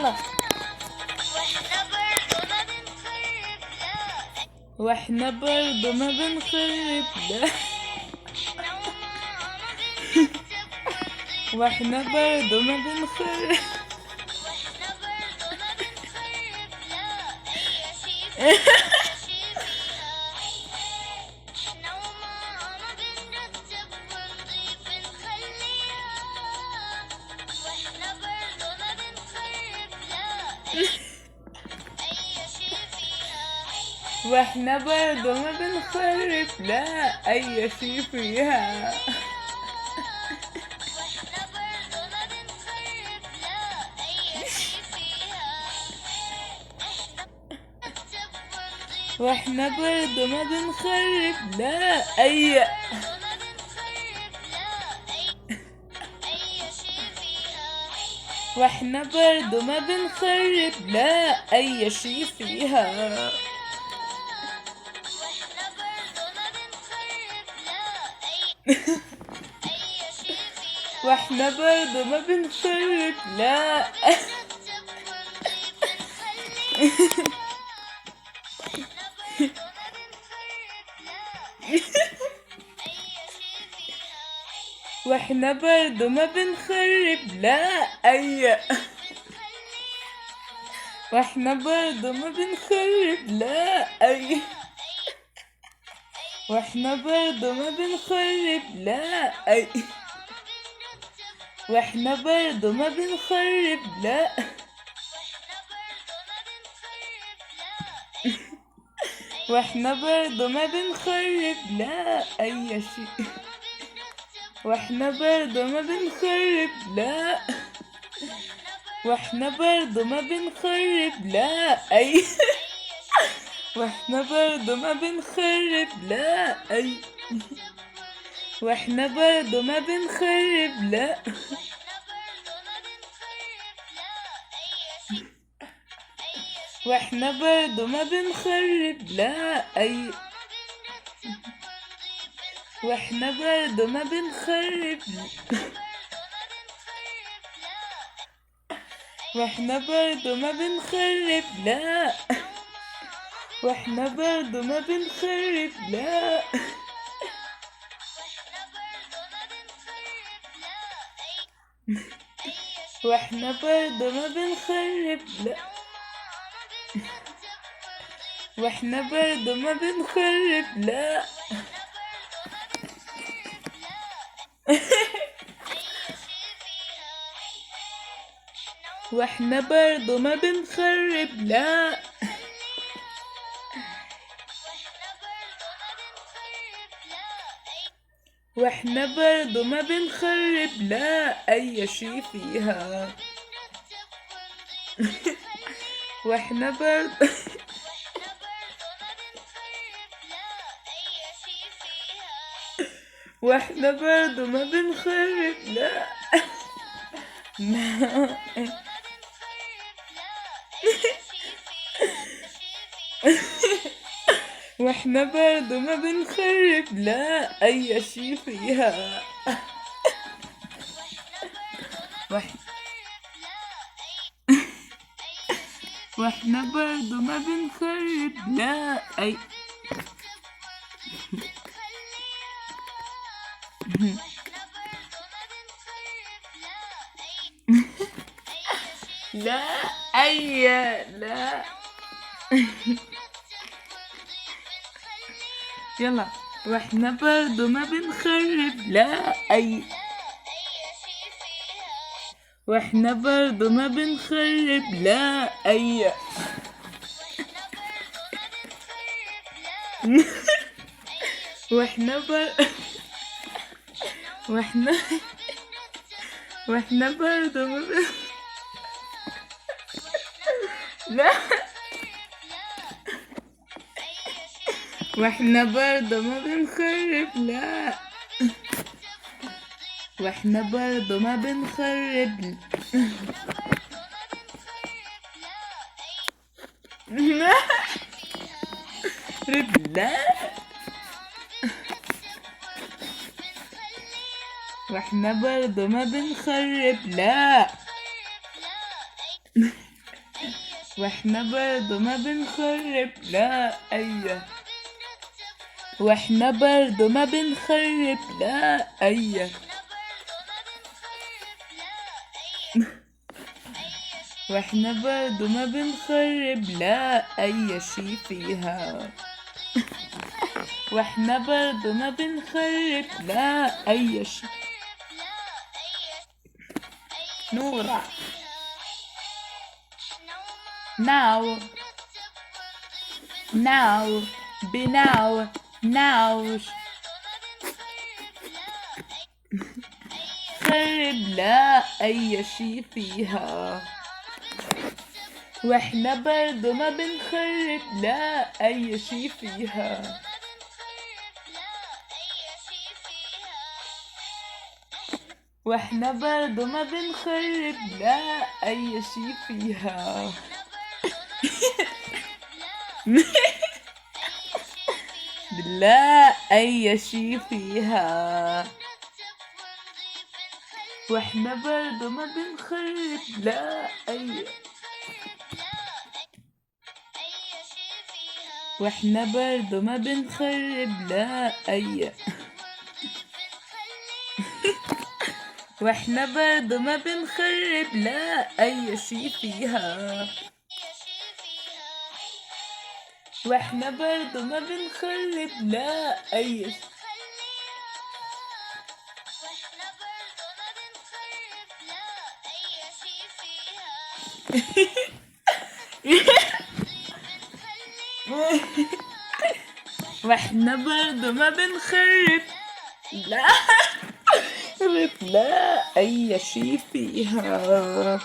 يلا. واحنا برضو ما بنخرب لا. واحنا برضو ما بنخرب. واحنا برضو ما بنخرب لا اي شي فيها. واحنا برضو ما بنخرب لا اي. واحنا برضو ما بنخرب لا اي شي فيها. واحنا برضو ما بنخرب لا. واحنا برضو ما بنخرب لا اي. واحنا برضو ما بنخرب لا اي. واحنا برضو ما بنخرب لا اي. واحنا برضو ما بنخرب لا. واحنا برضو ما بنخرب لا اي شيء. واحنا برضو ما بنخرب لا. واحنا برضو ما بنخرب لا اي. واحنا برضو ما بنخرب لا اي. واحنا برضو ما بنخرب لا. واحنا برضو ما بنخرب لا اي. واحنا برضو ما بنخرب. واحنا برضو ما بنخرب لا. واحنا برضو ما بنخرب لا. واحنا برضو ما بنخرب لا. واحنا برضو ما بنخرب لا. واحنا برضو ما بنخرب لا. واحنا برضو ما بنخرب لا اي شي فيها. واحنا برضو. واحنا برضو ما بنخرب لا. واحنا برضو ما بنخرب لا اي شي فيها. واحنا برضو ما بنخرب لا اي. لا اي لا. يلا. واحنا برضو ما بنخرب لا اي. واحنا برضو ما بنخرب لا اي. واحنا واحنا برضو ما لا. واحنا برضو ما بنخرب لا. واحنا برضو ما بنخرب لا. لا. واحنا برضو ما بنخرب لا. واحنا برضو ما بنخرب لا أي، واحنا برضو ما بنخرب لا أي، واحنا برضو ما بنخرب لا أي شي فيها، واحنا برضو ما بنخرب لا أي شي. نورة ناو ناو بناو ناوش خرب لا أي شي فيها، واحنا برضو ما بنخرب لا أي شي فيها، واحنا برضو ما بنخرب لا أي شي فيها. لا أي شي فيها، واحنا برضو ما بنخرب لا أي، واحنا برضو ما بنخرب لا أي، واحنا برضو ما بنخرب لا أي شي فيها، واحنا برضو ما بنخرب لا أي شي. واحنا برضو ما بنخرب لا لا أي شي فيها.